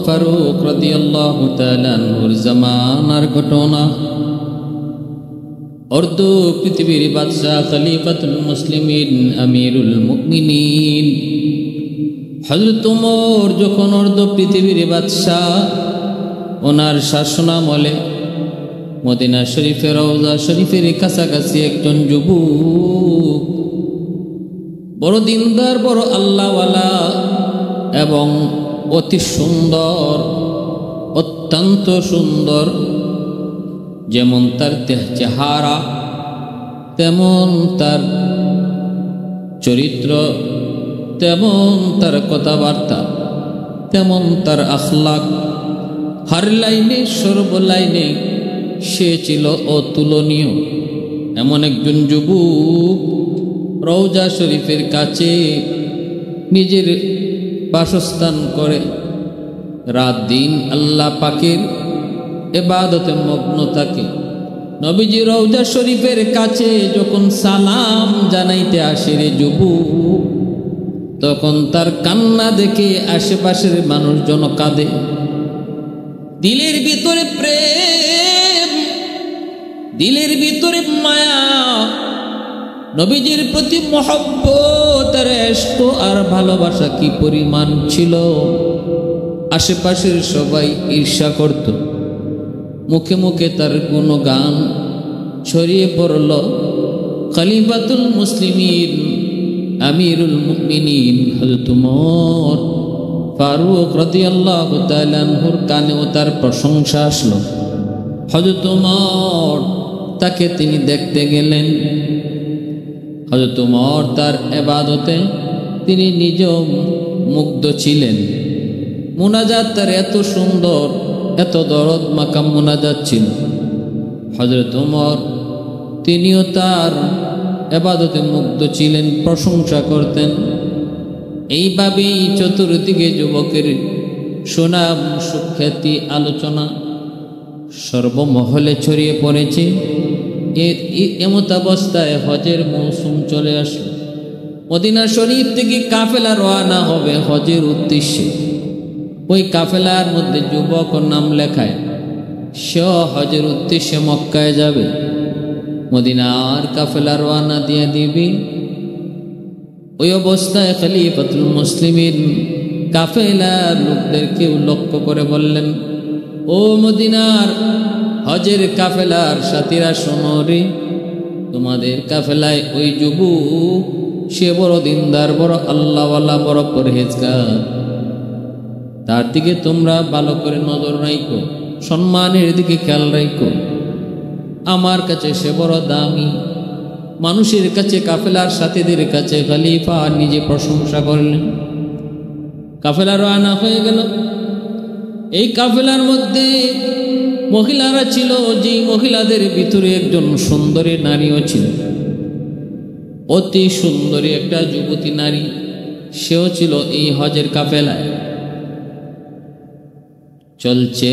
ফারুক রাদিয়াল্লাহু তাআলা আনহুর জামানার ঘটনা। অর্ধ পৃথিবীর বাদশাহ খলিফাতুল মুসলিমিন আমিরুল মুমিনিন হযরত ওমর যখন অর্ধ পৃথিবীর বাদশাহ, ওনার শাসনামলে মদিনা শরীফের রওজা শরীফের কাছাকাছি একজন যুবক, বড় দিনদার, বড় আল্লাহওয়ালা এবং অতি সুন্দর, অত্যন্ত সুন্দর, যেমন তার চেহারা তেমন তার চরিত্র, তেমন তার কথাবার্তা, তেমন তার আখলাক, হর লাইনে সর্ব লাইনে সে ছিল অতুলনীয়। এমন একজন যুবক রওজা শরীফের কাছে নিজের বাসস্থান করে রাত দিন আল্লাহ পাকের ইবাদতে মগ্ন থাকে। নবীজি রওজা শরীফের কাছে যখন সালাম জানাইতে আসে রে যুবক, তখন তার কান্না দেখে আশেপাশের মানুষজন কাঁদে। দিলের ভিতরে প্রেম, দিলের ভিতরে মায়া, নবীজির প্রতি মহব্বত আর ইশক আর ভালোবাসা কি পরিমাণ ছিল, আশেপাশের সবাই ঈর্ষা করত। মুখে মুখে তার গুণগান ছড়িয়ে পড়ল। খলিফাতুল মুসলিমিন আমিরুল মুমিনিন হযরত ওমর ফারুক রাদিয়াল্লাহু তাআলা আনহুর কানেও তার প্রশংসা আসলো। হযরত ওমর তাকে তিনি দেখতে গেলেন। হযরত ওমর তার ইবাদতে তিনি নিজেও মুগ্ধ ছিলেন। মুনাজাত তার এত সুন্দর, এত দরদ মাকাম মুনাজাত ছিল। হযরত ওমর তিনিও তার ইবাদতে মুগ্ধ ছিলেন, প্রশংসা করতেন। এইভাবেই চতুর্দিকে যুবকের সুনাম সুখ্যাতি আলোচনা সর্বমহলে ছড়িয়ে পড়েছে। এমত অবস্থায় হজের মৌসুম চলে আসলো। মদিনা শরীফ থেকে কাফেলা রওনা হবে হজের উদ্দেশ্যে। ওই কাফেলার মধ্যে যুবক নাম লেখায়, সে হজের উদ্দেশ্যে মক্কায় যাবে। মদিনার কাফেলা রওনা দিয়ে দিবি। ওই অবস্থায় খলিফাতুল মুসলিমিন কাফেলার লোকদেরকে লক্ষ্য করে বললেন, ও মদিনার হজের কাফেলার সাথীরা, শোনো রে, তোমাদের কাফেলায় ওই যুবক, সে বড় দিনদার, বড় আল্লাহওয়ালা, বড় পরহেজগার। তার দিকে তোমরা ভালো করে নজর রাখো, সম্মানের দিকে খেয়াল রাখো। আমার কাছে সে বড় দামি। মানুষের কাছে, কাফেলার সাথীদের কাছে খলিফা নিজে প্রশংসা করলেন। কাফেলা রওনা হয়ে গেল। এই কাফেলার মধ্যে মহিলারা ছিল, যেই মহিলাদের ভিতরে একজন সুন্দরী নারীও ছিল, অতি সুন্দরী একটা যুবতী নারী, সেও ছিল এই হজের কাফেলায়। চলছে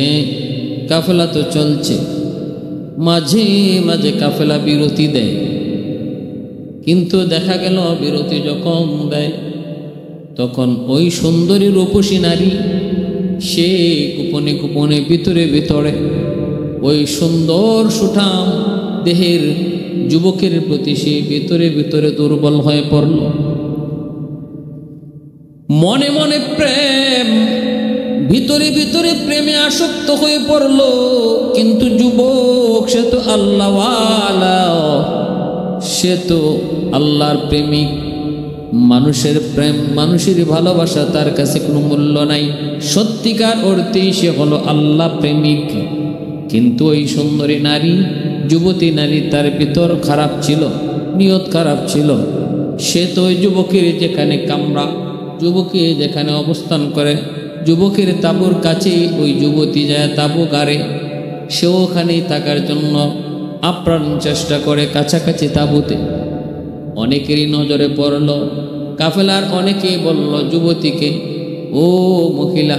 কাফেলা, তো চলছে, মাঝে মাঝে কাফেলা বিরতি দেয়। কিন্তু দেখা গেল বিরতি যখন দেয়, তখন ওই সুন্দরী রূপসী নারী সে গোপনে গোপনে ভিতরে ভিতরে ওই সুন্দর সুঠাম দেহের যুবকের প্রতি সে ভিতরে ভিতরে দুর্বল হয়ে পড়ল। মনে মনে প্রেম, ভিতরে ভিতরে প্রেমে আসক্ত হয়ে পড়ল। কিন্তু যুবক সে তো আল্লাহওয়ালা, সে তো আল্লাহর প্রেমিক। মানুষের প্রেম, মানুষের ভালোবাসা তার কাছে কোনো মূল্য নাই। সত্যিকার অর্থেই সে হলো আল্লাহ প্রেমিক। কিন্তু ওই সুন্দরী নারী, যুবতী নারী, তার ভিতর খারাপ ছিল, নিয়ত খারাপ ছিল। সে তো ওই যুবকের যেখানে কামরা, যুবকে যেখানে অবস্থান করে, যুবকের তাঁবুর কাছেই ওই যুবতী যায় তাঁবু গাড়ে। সে ওখানেই থাকার জন্য আপ্রাণ চেষ্টা করে কাছাকাছি তাঁবুতে। অনেকেরই নজরে পড়ল। কাফেলার অনেকেই বলল যুবতীকে, ও মহিলা,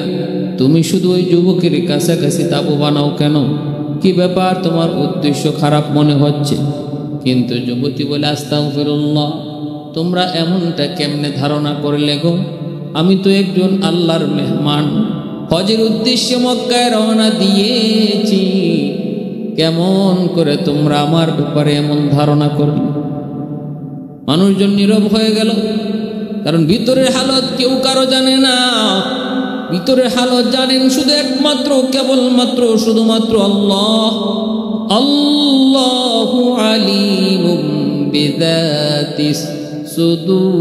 তুমি শুধু ওই যুবকের কাছাকাছি তাঁবু বানাও কেন? কি ব্যাপার, তোমার উদ্দেশ্য খারাপ মনে হচ্ছে? কিন্তু যুবতী বলে, আস্তাগফিরুল্লাহ, তোমরা এমনটা কেমনে ধারণা করলে গো? আমি তো একজন আল্লাহর মেহমান, হজের উদ্দেশ্যে মক্কায় রওনা দিয়েছি, কেমন করে তোমরা আমার ব্যাপারে এমন ধারণা করলে? মানুষজন নীরব হয়ে গেল, কারণ ভিতরের হালত কেউ কারো জানে না। ভিতরের হালত জানেন শুধু একমাত্র, কেবলমাত্র, শুধুমাত্র আল্লাহ। আল্লাহু আলিমুম বিযাতিস সুদূর।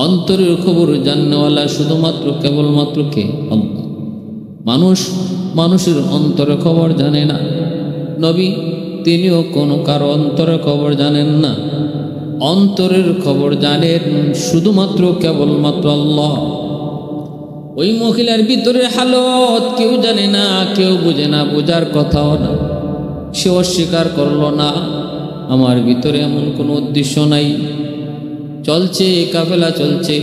অন্তরের খবর জাননেওয়ালা শুধুমাত্র কেবলমাত্র কে? আল্লাহ। মানুষের অন্তরের খবর জানে না। নবী তিনিও কোনো কারো অন্তরের খবর জানেন না। অন্তরের খবর জানেন শুধুমাত্র কেবলমাত্র আল্লাহ। ওই মহিলার ভিতরের হালত কেউ জানে না, কেউ বুঝে না, বোঝার কথাও না। সে অস্বীকার করলো না, আমার ভিতরে এমন কোনো উদ্দেশ্য নাই। চলছে কাফেলা, চলছে।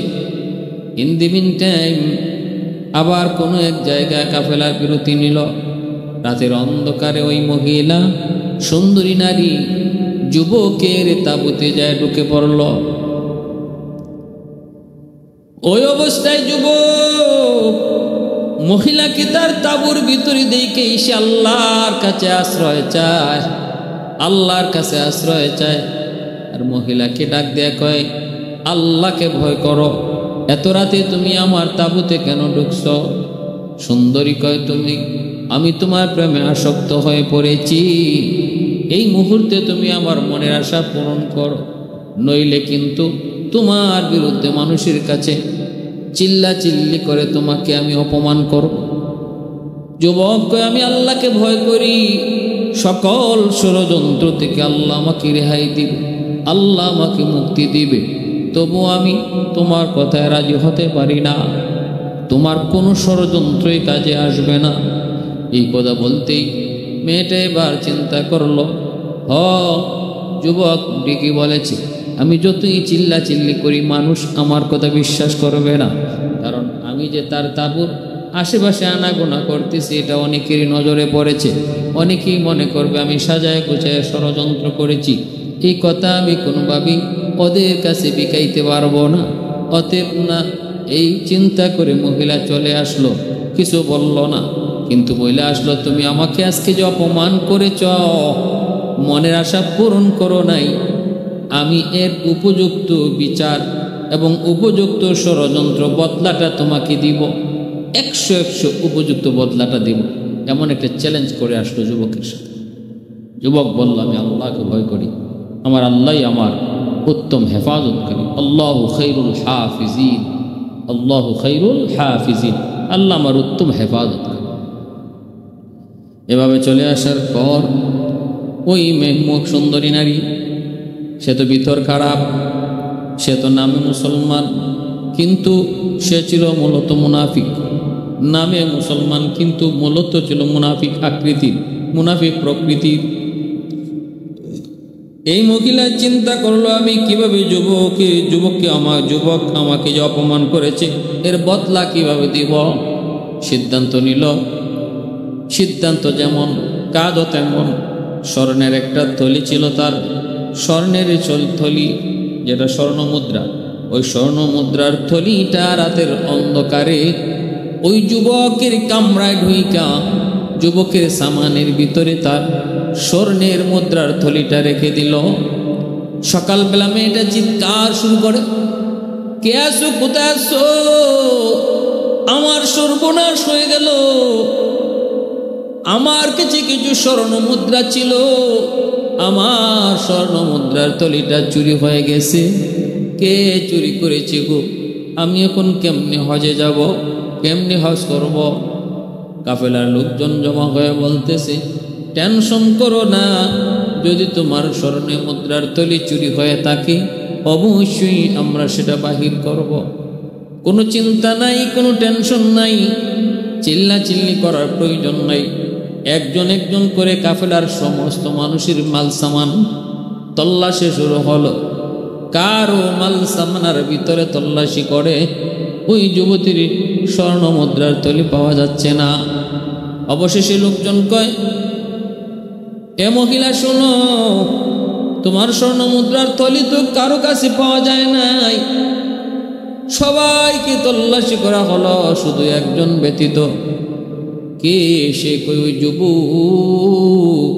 ইন দি মিন টাইম আবার কোনো এক জায়গায় কাফেলার বিরতি নিল। রাতের অন্ধকারে ওই মহিলা, সুন্দরী নারী, যুবকের তাঁবুতে যায় ঢুকে পড়ল। ওই অবস্থায় যুবক মহিলাকে তার তাঁবুর ভিতরে দেখে সে আল্লাহর কাছে আশ্রয় চায়, আল্লাহর কাছে আশ্রয় চায়। আর মহিলাকে ডাক দেয়া কয়, আল্লাহকে ভয় করো, এত রাতে তুমি আমার তাঁবুতে কেন ঢুকছ? সুন্দরী কয়, আমি তোমার প্রেমে আসক্ত হয়ে পড়েছি, এই মুহূর্তে তুমি আমার মনের আশা পূরণ করো, নইলে কিন্তু তোমার বিরুদ্ধে মানুষের কাছে চিল্লা চিল্লি করে তোমাকে আমি অপমান করব। যুবক কয়, আমি আল্লাহকে ভয় করি, সকল ষড়যন্ত্র থেকে আল্লাহ আমাকে রেহাই দিবে, আল্লাহ আমাকে মুক্তি দিবে, তবু আমি তোমার কথায় রাজি হতে পারি না, তোমার কোনো ষড়যন্ত্রই কাজে আসবে না। এই কথা বলতেই মেয়েটা এবার চিন্তা করলো, যুবক ঠিকই বলেছে, আমি যতই চিল্লা চিল্লি করি মানুষ আমার কথা বিশ্বাস করবে না, কারণ আমি যে তার তাঁবুর আশেপাশে আনাগোনা করতেছি এটা অনেকেরই নজরে পড়েছে, অনেকেই মনে করবে আমি সাজায় গুছায় ষড়যন্ত্র করেছি। এই কথা আমি কোনোভাবেই ওদের কাছে বিকাইতে পারবো না, অতএব না। এই চিন্তা করে মহিলা চলে আসলো, কিছু বলল না। কিন্তু মহিলা আসলো, তুমি আমাকে আজকে যে অপমান করেছ, মনের আশা পূরণ করো নাই, আমি এর উপযুক্ত বিচার এবং উপযুক্ত ষড়যন্ত্র বদলাটা তোমাকে দিব, 100 উপযুক্ত বদলাটা দিব। এমন একটা চ্যালেঞ্জ করে আসলো যুবকের সাথে। যুবক বলল, আমি আল্লাহকে ভয় করি, আমার আল্লাহই আমার উত্তম হেফাজতকারী, আল্লাহু খায়রুল হাফিজিন, আল্লাহু খায়রুল হাফিজিন, আল্লাহ আমার উত্তম হেফাজতকারী। এভাবে চলে আসার পর ওই মুখ সুন্দরী নারী, সে তো ভিতর খারাপ, সে তো নামে মুসলমান কিন্তু সে ছিল মূলত মুনাফিক। নামে মুসলমান কিন্তু মূলত ছিল মুনাফিক আকৃতির, মুনাফিক প্রকৃতির। এই মহিলা চিন্তা করলো, আমি কিভাবে যুবক আমাকে যে অপমান করেছে এর বদলা কিভাবে দিব। সিদ্ধান্ত নিল, সিদ্ধান্ত যেমন কাজও তেমন। স্বর্ণের একটা থলি ছিল তার, স্বর্ণের থলি যেটা স্বর্ণ মুদ্রা, ওই স্বর্ণ মুদ্রার থলিটা রাতের অন্ধকারে ওই যুবকের কামরায় ঢুইকা যুবকের সামানের ভিতরে তার স্বর্ণের মুদ্রার থলিটা রেখে দিল। সকালবেলা মেয়েটা চিৎকার শুরু করে, কে আসো, কোথায় আসো, আমার সর্বনাশ হয়ে গেল, আমার কাছে কিছু স্বর্ণ মুদ্রা ছিল, আমার স্বর্ণ মুদ্রার থলিটা চুরি হয়ে গেছে, কে চুরি করেছে গো, আমি এখন কেমনে হজে যাব, কেমনে হজ করব। কাফেলার লোকজন জমা হয়ে বলতেছে, টেনশন করো না, যদি তোমার স্বর্ণে মুদ্রার থলি চুরি হয়ে থাকে অবশ্যই আমরা সেটা বাহির করব, কোনো চিন্তা নাই, কোনো টেনশন নাই, চিল্লা চিল্লি করার প্রয়োজন নাই। একজন একজন করে কাফেলার সমস্ত মানুষের মাল সামান তল্লাশি শুরু হলো। কারো মাল সামানার ভিতরে তল্লাশি করে ওই যুবতীর স্বর্ণ মুদ্রার থলি পাওয়া যাচ্ছে না। অবশেষে লোকজন কয়, এ মহিলা শোনো, তোমার স্বর্ণ মুদ্রার থলি তো কারো কাছে পাওয়া যায় নাই, সবাইকে তল্লাশি করা হলো, শুধু একজন ব্যতীত। কে সে? কই ওই যুবক,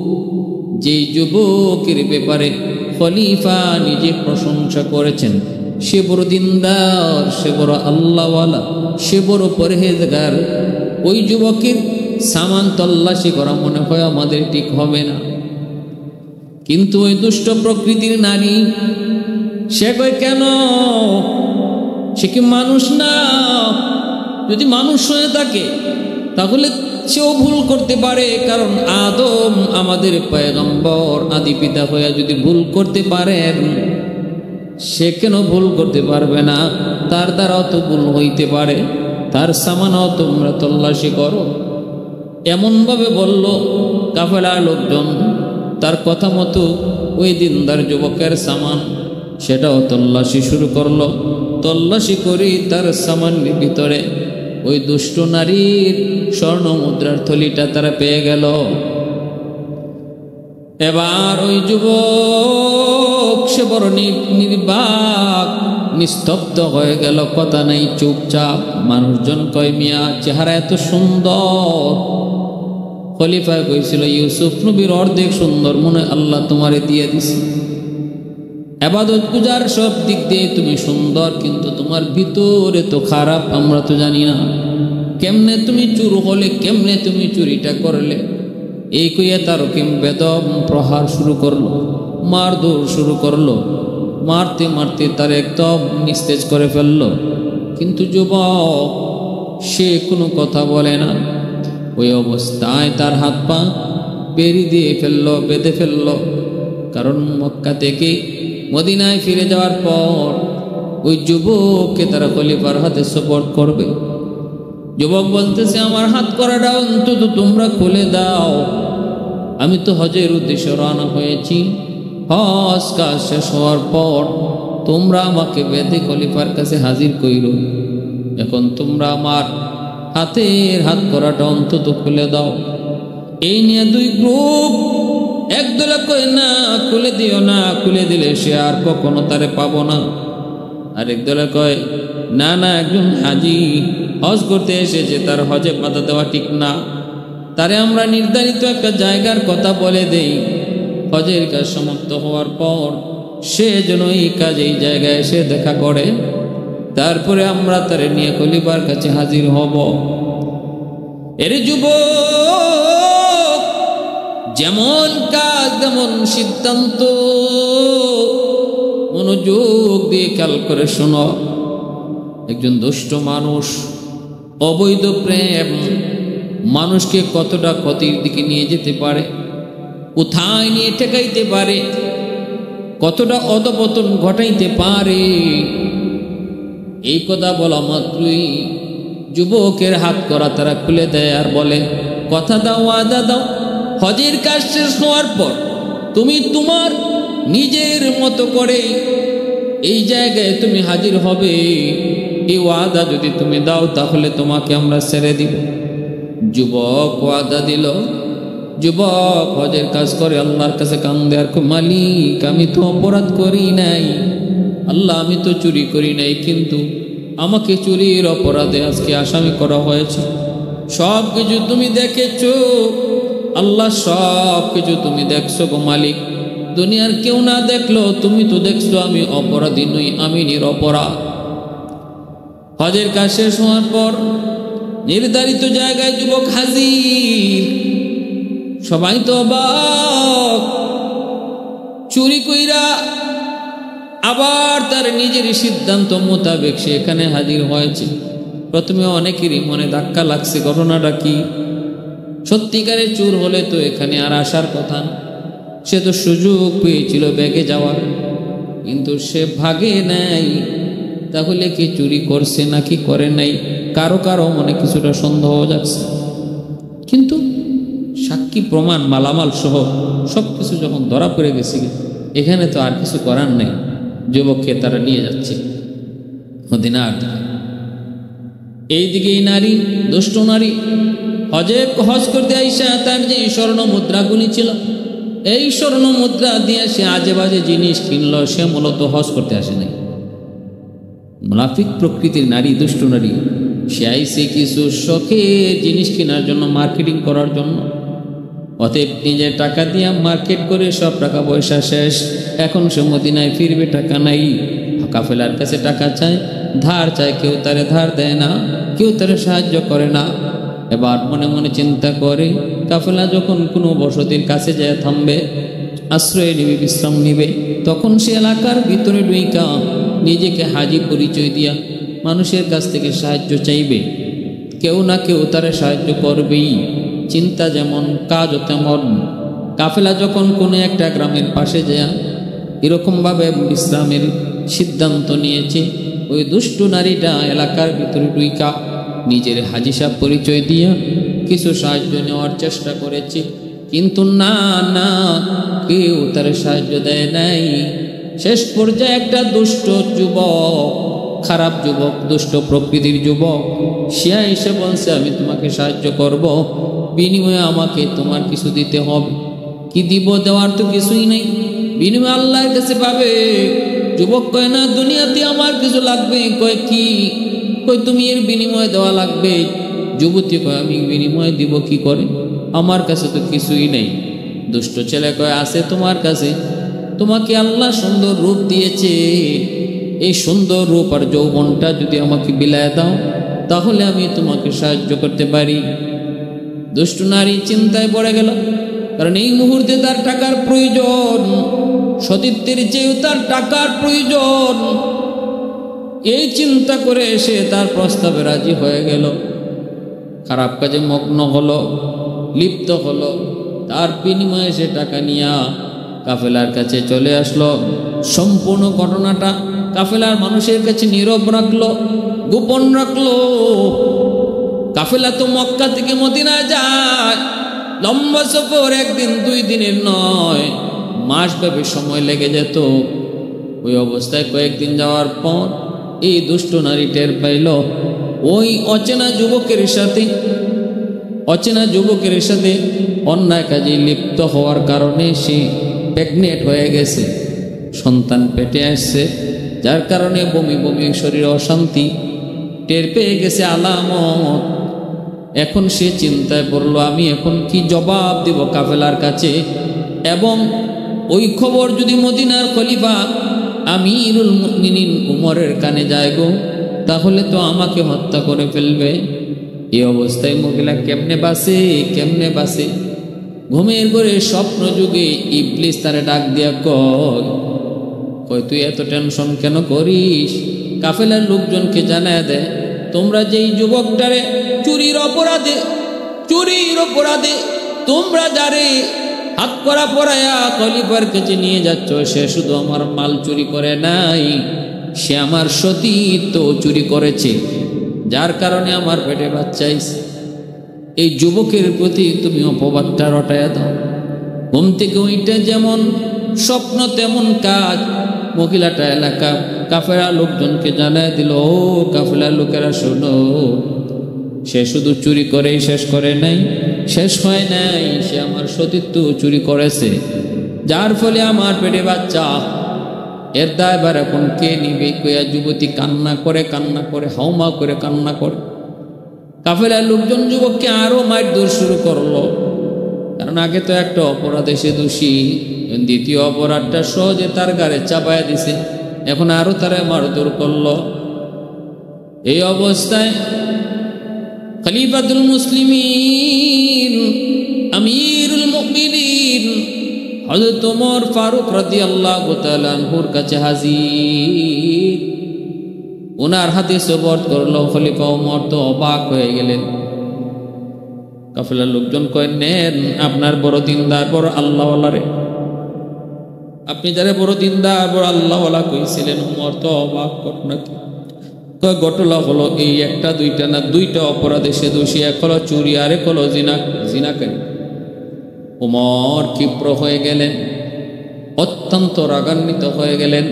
যেই যুবকের ব্যাপারে খলিফা নিজে প্রশংসা করেছেন, সে বড় দিনদার, সে বড় আল্লাহওয়ালা, সে বড় পরহেজগার। ওই যুবকের সামান তল্লাশি করা মনে হয় আমাদের ঠিক হবে না। কিন্তু ওই দুষ্ট প্রকৃতির নারী, সে কয় কেন? সে কি মানুষ না? যদি মানুষ হয়ে থাকে তাহলে সেও ভুল করতে পারে, কারণ আদম আমাদের পয়গম্বর আদি পিতা হয়ে যদি ভুল করতে পারেন, সে কেন ভুল করতে পারবে না? তার দ্বারাও তো ভুল হইতে পারে, তার সামানও তোমরা তল্লাশি করো। এমনভাবে বলল, কাফেলার লোকজন তার কথা মতো ওই দিনদার যুবকের সামান সেটাও তল্লাশি শুরু করলো। তল্লাশি করি তার সামানের ভিতরে ওই দুষ্ট নারীর স্বর্ণ মুদ্রার থলিটা তারা পেয়ে গেল। এবার ওই যুবক সে বড় নির্বাক, নিস্তব্ধ হয়ে গেল, কথা নেই, চুপচাপ। মানুষজন কয়, মিয়া চেহারা এত সুন্দর। খলিফা কইছিল, ইউসুফ নবীর অর্ধেক সুন্দর মনে আল্লাহ তোমারে দিয়ে দিছে। ইবাদত গুজার সব দিক দিয়ে তুমি সুন্দর, কিন্তু তোমার ভিতরে তো খারাপ, আমরা তো জানি না। কেমনে তুমি চুর হলে, কেমনে তুমি চুরিটা করলে? এই কইয়া তার বেদম প্রহার শুরু করলো, মারধর শুরু করলো। মারতে মারতে তার একদম নিস্তেজ করে ফেললো। কিন্তু যুবক সে কোনো কথা বলে না। ওই অবস্থায় তার হাত পা বেরি দিয়ে ফেললো, বেঁধে ফেললো। কারণ মক্কা থেকে মদিনায় ফিরে যাওয়ার পর ওই যুবককে তারা খলিফার হাতে সুপর্দ করবে। যুবক বলতেছে, আমার হাত করাটা অন্তত তোমরা খুলে দাও। আমি তো হজের উদ্দেশ্যে রওনা হয়েছি। হজ কাজ শেষ হওয়ার পর তোমরা আমাকে বেঁধে খলিফার কাছে হাজির কইরো। এখন তোমরা আমার হাতের হাত করাটা অন্তত খুলে দাও। এই নিয়ে দুই গ্রুপ, একদলে কয় না খুলে দিও না, খুলে দিলে সে আর কখনো তারে পাবো না। আরেক দলে কয় না না, একজন হাজি হজ করতে এসেছে, তার হজে বাধা দেওয়া ঠিক না। তারে আমরা নির্ধারিত একটা জায়গার কথা বলে দেই, হজের কাজ সমাপ্ত হওয়ার পর সে যেন এই কাজ এই জায়গায় এসে দেখা করে, তারপরে আমরা তারে নিয়ে খলিফার কাছে হাজির হব। এর যুবক যেমন কাজ তেমন সিদ্ধান্ত, মনোযোগ দিয়ে খেয়াল করে শোনো। একজন দুষ্ট মানুষ, অবৈধ প্রেম মানুষকে কতটা ক্ষতির দিকে নিয়ে যেতে পারে, কোথায় নিয়ে ঠেকাইতে পারে, কতটা অধপতন ঘটাইতে পারে। এই কথা বলা মাত্রই যুবকের হাত করা তারা খুলে দেয় আর বলে, কথা দাও, ওয়াদা দাও, হজের কাজ শেষ হওয়ার পর তুমি তোমার নিজের মতো করে এই জায়গায় তুমি হাজির হবে। এই ওয়াদা যদি তুমি দাও তাহলে তোমাকে আমরা ছেড়ে দিব। যুবক ওয়াদা দিল। যুবক হজের কাজ করে আল্লাহর কাছে কান্দে আর মালিক, আমি তো অপরাধ করি নাই, আল্লাহ আমি তো চুরি করি নাই, কিন্তু আমাকে চুরির অপরাধে আজকে আসামি করা হয়েছে। সব কিছু তুমি দেখেছো আল্লাহ, সব কিছু তুমি দেখছো গো মালিক। দুনিয়ার কেউ না দেখলো, তুমি তো দেখছো আমি অপরাধী নই, আমি নিরপরাধ। হজের কাজ শেষ হওয়ার পর নির্ধারিত জায়গায় যুবক হাজির। সবাই তো অবাক, চুরি কইরা আবার তার নিজের সিদ্ধান্ত মোতাবেক সে এখানে হাজির হয়েছে। প্রথমে অনেকেরই মনে ধাক্কা লাগছে, ঘটনাটা কি? সত্যিকারের চোর হলে তো এখানে আর আসার কথা না, সে তো সুযোগ পেয়েছিল ব্যাগে যাওয়ার, কিন্তু সে ভাগে নাই। তাহলে কি চুরি করছে নাকি করে নাই? কারো কারো মনে কিছুটা সন্দেহ যাচ্ছে। কিন্তু সাক্ষী প্রমাণ মালামাল সহ সব কিছু যখন ধরা পড়ে গেছে, এখানে তো আর কিছু করার নেই। যুবককে তারা নিয়ে যাচ্ছে মদিনার দিকে। এইদিকে এই নারী, দুষ্ট নারী, হজ করতে আইসা তার যে স্বর্ণ মুদ্রাগুলি ছিল, এই স্বর্ণ মুদ্রা দিয়ে সে আজে বাজে জিনিস কিনলো। সে মূলত হজ করতে আসে নাই, মুনাফিক প্রকৃতির নারী, দুষ্ট নারী, সে আইসে কিছু শখের জিনিস কেনার জন্য, মার্কেটিং করার জন্য। অতএব নিজে টাকা দিয়ে মার্কেট করে সব টাকা পয়সা শেষ। এখন সে মদিনায় ফিরবে, টাকা নাই। কাফেলার কাছে টাকা চায়, ধার চায়, কেউ তারে ধার দেয় না, কেউ তারে সাহায্য করে না। এবার মনে মনে চিন্তা করে, কাফেলা যখন কোনো বসতির কাছে যায় থামবে, আশ্রয় নিবে, বিশ্রাম নিবে, তখন সে এলাকার ভিতরে ঢুইকা নিজেকে হাজি পরিচয় দিয়া মানুষের কাছ থেকে সাহায্য চাইবে। কেউ না কেউ তারে সাহায্য করবেই। চিন্তা যেমন, কাজও তেমন। কাফেলা যখন কোনো একটা গ্রামের পাশে যায় এরকমভাবে বিশ্রামের সিদ্ধান্ত নিয়েছে, ওই দুষ্ট নারীটা এলাকার ভিতরে ঢুইকা নিজের হাজি সাহেব পরিচয় দিয়া কিছু সাহায্য নেওয়ার চেষ্টা করেছে, কিন্তু না, কেউ তার সাহায্য দেয় নাই। শেষ পর্যায়ে একটা দুষ্ট যুবক, খারাপ যুবক, দুষ্ট প্রকৃতির যুবক, সে এসে বলছে, আমি তোমাকে সাহায্য করব, বিনিময়ে আমাকে তোমার কিছু দিতে হবে। কি দিব? দেওয়ার তো কিছুই নেই, বিনিময়ে আল্লাহর কাছে পাবে। যুবক কয়, না, দুনিয়াতে আমার কিছু লাগবে। কয়, কি? কয়, তুমি এর বিনিময়ে দেওয়া লাগবে। যুবতী কয়, আমি বিনিময়ে দিব কি করে? আমার কাছে তো কিছুই নেই। দুষ্ট ছেলে কয়, আছে তোমার কাছে, তোমাকে আল্লাহ সুন্দর রূপ দিয়েছে, এই সুন্দর রূপ আর যৌবনটা যদি আমাকে বিলায় দাও, তাহলে আমি তোমাকে সাহায্য করতে পারি। দুষ্ট নারী চিন্তায় পড়ে গেল, কারণ এই মুহূর্তে তার টাকার প্রয়োজন, সতীত্বের চেয়েও তার টাকার প্রয়োজন। এই চিন্তা করে এসে তার প্রস্তাবে রাজি হয়ে গেল। খারাপ কাজে মগ্ন হলো, লিপ্ত হলো। তার বিনিময়ে সে টাকা নিয়ে কাফেলার কাছে চলে আসলো। সম্পূর্ণ ঘটনাটা কাফেলার মানুষের কাছে নীরব রাখলো, গোপন রাখলো। কাফেলা তো মক্কা থেকে মদিনায় যায়, লম্বা সফর, একদিন দুই দিনের নয়, মাসব্যাপী সময় লেগে যেত। ওই অবস্থায় কয়েকদিন যাওয়ার পর এই দুষ্ট নারী টের পাইল, ওই অচেনা যুবকের সাথে অন্যায় কাজে লিপ্ত হওয়ার কারণে সে প্রেগনেন্ট হয়ে গেছে, সন্তান পেটে আসছে, যার কারণে বমি বমি, শরীরে অশান্তি টের পেয়ে গেছে আলামত। এখন সে চিন্তায় পড়ল, আমি এখন কি জবাব দেব কাফেলার কাছে? এবং ওই খবর যদি মদিনার খলিফা আমিরুল মুমিনিন উমরের কানে যায় গো, তাহলে তো আমাকে হত্যা করে ফেলবে। এই অবস্থায় মহিলা কেমনে বাসে? ঘুমের ঘরে স্বপ্ন যুগে ইবলিস তারে ডাক দিয়া কয়, তুই এত টেনশন কেন করিস? কাফেলার লোকজনকে জানায় দে, তোমরা যেই যুবকটারে চুরির অপরাধে তোমরা যারে হাত করা পরায়া খলিফার কাছে নিয়ে যাচ্ছ, সে শুধু আমার মাল চুরি করে নাই, সে আমার সতীত্ব চুরি করেছে, যার কারণে আমার পেটে বাচ্চা আইছে। এই যুবকের প্রতি তুমি অপবাদটা রটাইয়া দাও। ঘুম থেকে ওইটা যেমন স্বপ্ন তেমন কাজ। মহিলাটা এলাকা কাফেলা লোকজনকে জানায় দিল, ও কাফেলা লোকেরা শোনো, সে শুধু চুরি করেই শেষ হয় নাই, সে আমার সতীত্ব চুরি করেছে, যার ফলে আমার পেটে বাচ্চা। এর দায়ভার এখন কে নিবে? কইয়া যুবতী কান্না করে হাউমা করে কান্না করে। কাফেলার লোকজন যুবককে আরো মারধর শুরু করলো, কারণ আগে তো একটা অপরাধে সে দোষী, দ্বিতীয় অপরাধটা সহজে তার গাড়ে চাপায়া দিছে, এখন আরো তারা মারধর করলো। এই অবস্থায় খলিফাতুল মুসলিমিন আমিরুল মুমিনিন হযরত ওমর ফারুক রাদিয়াল্লাহু তাআলা আনহুর কাছে হাজির। ওনার হাতে সোবর্দ করলো। খলিফা ওমর তো অবাক হয়ে গেলেন। কাফেলার লোকজন কয়, নেন, আপনার বড় দিনদার, বড় আল্লাহওয়ালা রে, আপনি যারা বড় দিনদার, বড় আল্লাহওয়ালা কইছিলেন। ওমর তো অবাক, ঘটনা কি? ঘটনা হলো এই, একটা দুইটা না, দুইটা অপরাধে সে দোষী, এক হলো চুরি, আরেক হলো জিনাকারী। ওমর ক্ষিপ্র হয়ে গেলেন, অত্যন্ত রাগান্বিত হয়ে গেলেন।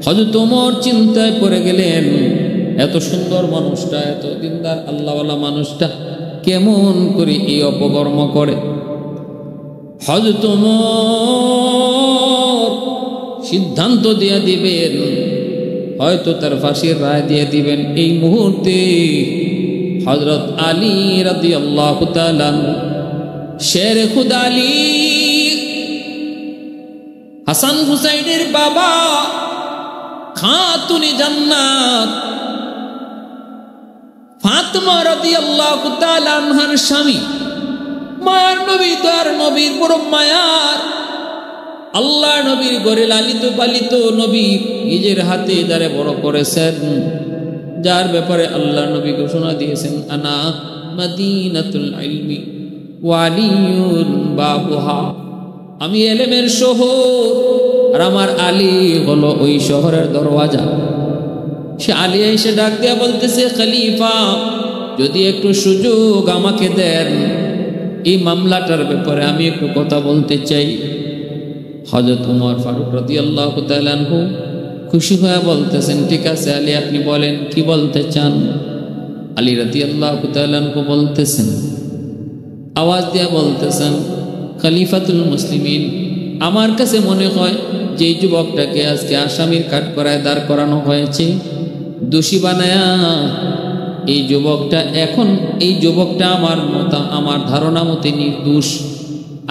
হযরত ওমর চিন্তায় পড়ে গেলেন, এত সুন্দর মানুষটা, এত দিনদার আল্লাহওয়ালা মানুষটা কেমন করে এই অপকর্ম করে। হযরত ওমর সিদ্ধান্ত দিয়া দিবেন, হয়তো তার ফাঁসির রায় দিয়ে দিবেন। এই মুহূর্তে হযরত আলী রাদিয়াল্লাহু তাআলা শের খুদা আলী হাসান হুসাইনের বাবা খাতুনে জান্নাত ফাতেমা রাদিয়াল্লাহু তাআলা আনহার স্বামী মায়ার নবী তার নবীর বড় মায়ার আল্লাহ নবীর ঘরে লালিত পালিত নবী নিজের হাতে যারে বড় করেছেন, যার ব্যাপারে আল্লাহ নবী ঘোষণা দিয়েছেন আনা মদিনাতুল ইলমি ওয়া আলিয়ুন বাবুহা, আমি ইলমের শহর আর আমার আলী হলো ওই শহরের দরওয়াজা। সে আলী এসে ডাক দিয়া বলতেছে, খলিফা যদি একটু সুযোগ আমাকে দেন, এই মামলাটার ব্যাপারে আমি একটু কথা বলতে চাই। হযরত ওমর ফারুক রাদিয়াল্লাহু তাআলা আনহু খুশি হয়ে বলতেছেন, ঠিক আছে আলী আপনি বলেন কি বলতে চান। আলী রাদিয়াল্লাহু তাআলা আনহু বলতেছেন, আওয়াজ দিয়া বলতেছেন, খলিফাতুল মুসলিমিন, আমার কাছে মনে হয় যে যুবকটাকে আজকে আসামির কাঠগড়ায় দাঁড় করানো হয়েছে দোষী বানায়া, এই যুবকটা আমার ধারণা মতে নির্দোষ,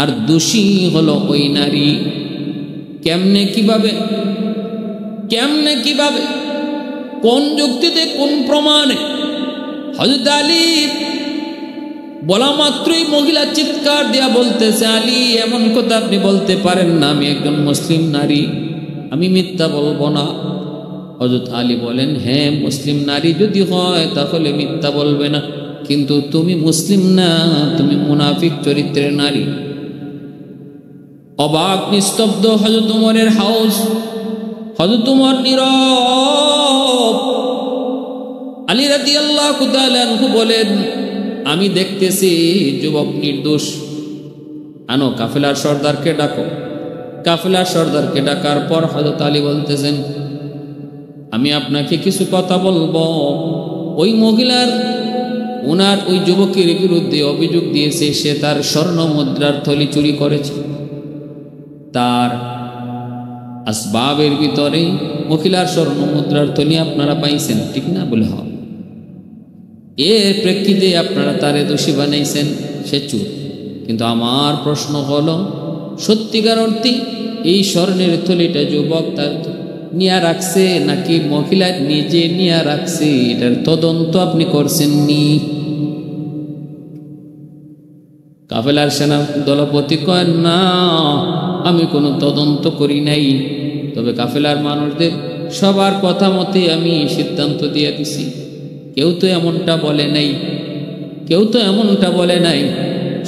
আর দোষী হলো ওই নারী। কেমনে কিভাবে কোন যুক্তিতে কোন প্রমাণে? হযরত আলী বলা মাত্রই মহিলা চিৎকার দিয়া বলতেছে, আলী এমন কথা আপনি বলতে পারেন না, আমি একজন মুসলিম নারী, আমি মিথ্যা বলবো না। হযরত আলী বলেন, হ্যাঁ মুসলিম নারী যদি হয় তাহলে মিথ্যা বলবে না, কিন্তু তুমি মুসলিম না, তুমি মুনাফিক চরিত্রের নারী। অবাক নিস্তব্ধ হযরত ওমরের হাউস, হযরত ওমর নীরব। আলী রাদিয়াল্লাহু তাআলা আনহু বলেন, আমি দেখতেছি যুবক নির্দোষ, আনো কাফেলার সর্দারকে ডাকো। কাফেলার সর্দারকে ডাকার পর হযরত আলী বলতেছেন, আমি আপনাকে কিছু কথা বলবো। ওই মহিলার ওনার ওই যুবকের বিরুদ্ধে অভিযোগ দিয়েছে সে তার স্বর্ণ মুদ্রার থলি চুরি করেছে। তার আসবাবের ভিতরে মহিলার স্বর্ণ মুদ্রার থলি আপনারা পাইছেন, ঠিক না? বলে হ। এর প্রেক্ষিতে আপনারা তারে দোষী বানাইছেন, সে চোর। কিন্তু আমার প্রশ্ন হলো, সত্যিকার অর্থে এই স্বর্ণের থলিটা যুবক তার নিয়ে রাখছে নাকি মহিলা নিজে নিয়ে রাখছে, এটার তদন্ত আপনি করছেননি? কাফেলার সেনা দলপতি কয়, না আমি কোনো তদন্ত করি নাই, তবে কাফেলার মানুষদের সবার কথা মতে আমি সিদ্ধান্ত দিয়ে দিছি। কেউ তো এমনটা বলে নাই,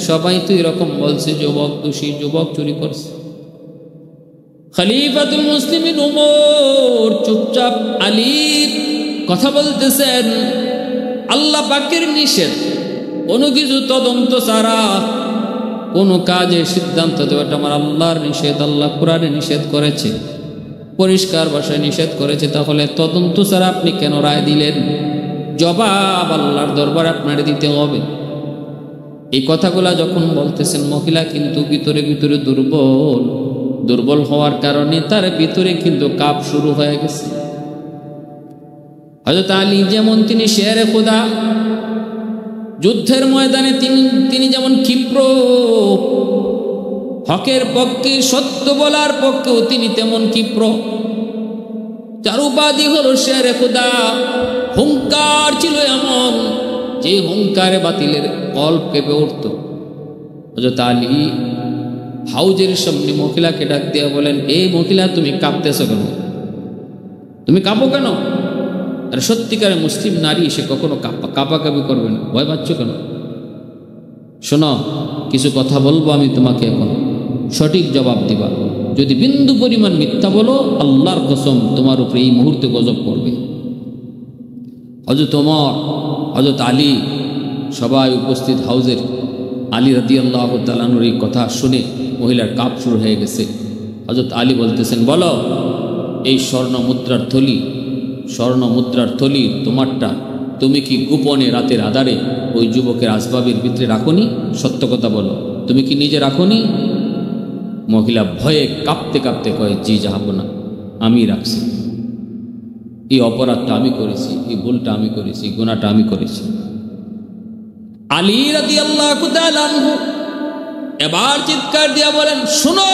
সবাই তো এরকম বলছে যুবক দোষী, যুবক চুরি করছে। খলিফাতুল মুসলিমিন ওমর চুপচাপ আলী কথা বলতেছেন। আল্লাহ পাকের নিষেধ, কোনো কিছু তদন্ত ছাড়া কোনো কাজে সিদ্ধান্ত দেওয়াটা আমার আল্লাহর নিষেধ। আল্লাহ কোরআনে নিষেধ করেছে, পরিষ্কার ভাষায় নিষেধ করেছে, তাহলে তদন্ত ছাড়া আপনি কেন রায় দিলেন? জবাব আল্লাহর দরবারে আপনার দিতে হবে। এই কথাগুলা যখন বলতেছেন, মহিলা কিন্তু ভিতরে ভিতরে দুর্বল হওয়ার কারণে তার ভিতরে কিন্তু কাপ শুরু হয়ে গেছে। হযরত আলী যেমন তিনি শেরে খোদা, যুদ্ধের ময়দানে তিনি যেমন ক্ষিপ্র, হকের পক্ষে সত্য বলার পক্ষেও তিনি তেমন ক্ষিপ্র। তার উপাধি হলো শেরে খোদা। হুঙ্কার ছিল এমন যে হুঙ্কারে বাতিলের কল্প কেঁপে উঠত। হযরত আলী হাউজের সামনে মহিলাকে ডাক দিয়া বলেন, এই মহিলা তুমি কাঁপতেছ কেন? তুমি কাঁপো কেন? আর সত্যিকারের মুসলিম নারী সে কখনো কাঁপাকাঁপি করবে না, ভয় পাচ্ছ কেন? শোনো, কিছু কথা বলবো আমি তোমাকে, এখন সঠিক জবাব দিবা। যদি বিন্দু পরিমাণ মিথ্যা বলো, আল্লাহর কসম তোমার উপরে এই মুহূর্তে গজব করবে। হযরত ওমর, হযরত আলী, সবাই উপস্থিত হাউজের। আলী রাদিয়াল্লাহু তাআলা আনহুর এই কথা শুনে মহিলার কাপ শুরু হয়ে গেছে। হযরত আলী বলতেছেন, বলো, এই স্বর্ণ মুদ্রার থলি তোমারটা, তুমি কি গোপনে রাতের আধারে ওই যুবকের আসবাবের ভিতরে রাখোনি? সত্য কথা বলো, তুমি কি নিজে রাখোনি? মহিলা ভয়ে কাঁপতে কাঁপতে কয়, জি জাহাপনা, আমি রাখছি। এই অপরাধটা আমি করেছি, এই ভুলটা আমি করেছি, এই গুনাহটা আমি করেছি। আলী রাদিয়াল্লাহু তাআলা আনহু এবার চিৎকার দিয়া বলেন, শুনো,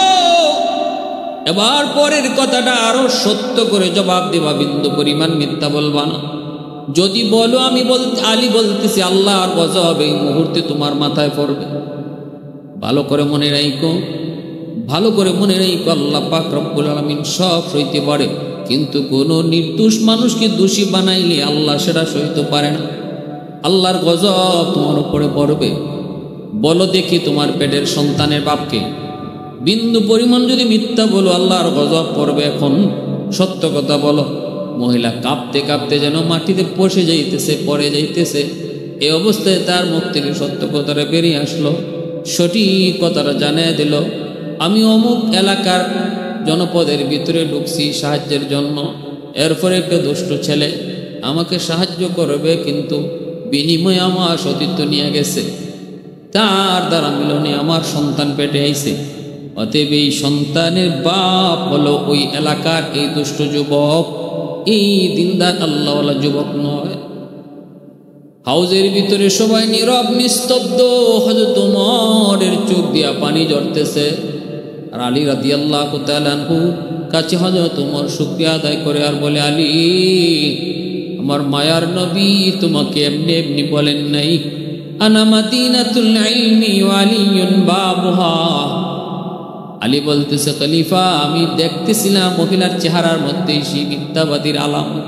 এবার পরের কথাটা আরো সত্য করে জবাব দিবা, বিন্দু পরিমাণ মিথ্যা বলবা না। যদি বলো আমি আলী বলতেছি আল্লাহর গজব এই মুহূর্তে তোমার মাথায় পড়বে। ভালো করে মনে রাখো, ভালো করে মনে রাখো, আল্লাহ পাক রব্বুল আলামিন সব সইতে পারে, কিন্তু কোনো নির্দোষ মানুষকে দোষী বানাইলে আল্লাহ সেটা সইতে পারে না। আল্লাহর গজব তোমার উপরে পড়বে। বলো দেখি তোমার পেটের সন্তানের বাপকে বিন্দু পরিমাণ যদি মিথ্যা বলো আল্লাহর গজব পড়বে। এখন সত্য কথা বলো। মহিলা কাঁপতে কাঁপতে যেন মাটিতে পড়ে যাইতেছে। এই অবস্থায় তার মুখ থেকে সত্য কথাটা বেরিয়ে আসলো, সঠিক কথাটা জানিয়ে দিল, আমি অমুক এলাকার জনপদের ভিতরে ঢুকছি সাহায্যের জন্য। এরপরে একটা দুষ্ট ছেলে আমাকে সাহায্য করবে, কিন্তু বিনিময়ে আমার সতীত্ব নিয়ে গেছে, তার দ্বারা মিলনে আমার সন্তান পেটে আইছে। অতএব এই সন্তানের বাপ হলো ওই এলাকার এই দুষ্ট যুবক, এই দিনদার আল্লাহওয়ালা যুবক নয়। হাউজের ভিতরে সবাই নীরব নিস্তব্ধ। হযরত ওমরের চোখ দিয়া পানি ঝরতেছে। আর আলী রাদিয়াল্লাহু তাআলা আনহু কাছে হযরত ওমর শুকরিয়া আদায় করে আর বলে, আলী, আমার মায়ার নবী তোমাকে এমনি এমনি বলেন নাই, আনা মাদিনাতুল ইলমি ওয়া আলিয়ুন বাবুহা। আলী বলতেছে, খলিফা, আমি দেখতেছিলাম মহিলার চেহারার মধ্যে সেই মিথ্যাবাদীর আলামত।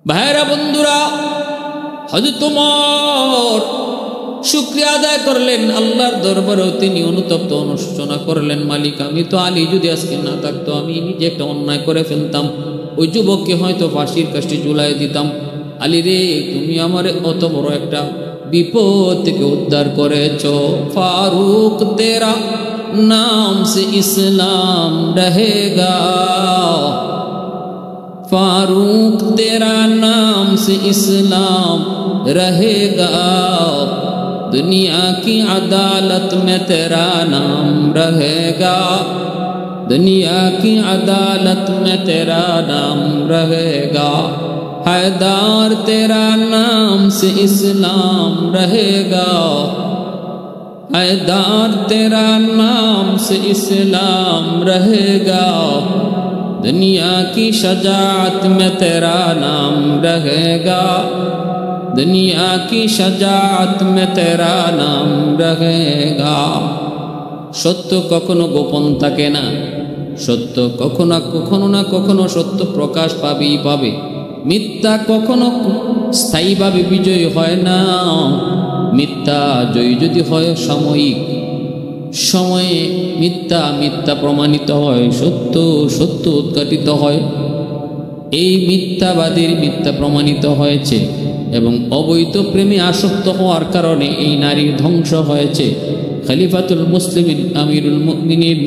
ভাইরা বন্ধুরা, হযরত ওমর শুকরিয়া আদায় করলেন আল্লাহর দরবারেও। তিনি অনুতপ্ত অনুশোচনা করলেন, মালিক, আমি তো আলী যদি আজকে না থাকতো আমি নিজে একটা অন্যায় করে ফেলতাম, ওই যুবককে হয়তো ফাঁসির কাষ্ঠে ঝুলাই দিতাম। আলী রে, তুমি আমার অত বড় একটা বিপদ থেকে উদ্ধার করেছ। ফারুক তেরা নাম সে ইসলাম রহেগা, फारूक तेरा नाम से इस्लाम रहेगा, दुनिया की अदालत में तेरा नाम रहेगा, दुनिया की अदालत में तेरा नाम रहेगा, हैदार तेरा नाम से इस्लाम रहेगा, हैदार तेरा नाम से इस्लाम रहेगा, दुनिया की शजाअत में तेरा नाम रहेगा, दुनिया की शजाअत में तेरा नाम रहेगा। সত্য কখনো গোপন থাকে না, সত্য কখনো না কখনো সত্য প্রকাশ পাবেই পাবে। মিথ্যা কখনো স্থায়ীভাবে বিজয়ী হয় না। মিথ্যা জয়ী যদি হয় সাময়িক, সময়ে মিথ্যা প্রমাণিত হয়, সত্য উদ্ঘাটিত হয়। এই মিথ্যাবাদীর মিথ্যা প্রমাণিত হয়েছে এবং অবৈধ প্রেমে আসক্ত হওয়ার কারণে এই নারীর ধ্বংস হয়েছে। খলিফাতুল মুসলিমিন আমিরুল মুমিনিন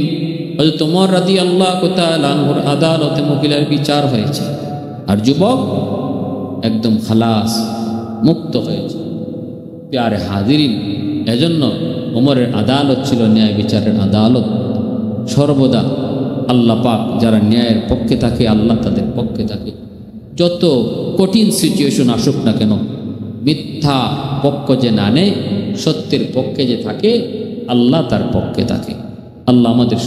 হযরত ওমর রাদিয়াল্লাহু তাআলা আনহুর আদালতে মহিলার বিচার হয়েছে, আর যুবক একদম খালাস, মুক্ত হয়েছে। প্যারে হাজিরিন, এজন্য ওমরের আদালত ছিল ন্যায় বিচারের আদালত। সর্বদা আল্লাহ পাক যারা ন্যায়ের পক্ষে থাকে, আল্লাহ তাদের পক্ষে থাকে। যত কঠিন সিচুয়েশন আসুক না কেন, মিথ্যা পক্ষ যে না নেয়, সত্যের পক্ষে যে থাকে, আল্লাহ তার পক্ষে থাকে। আল্লাহ আমাদের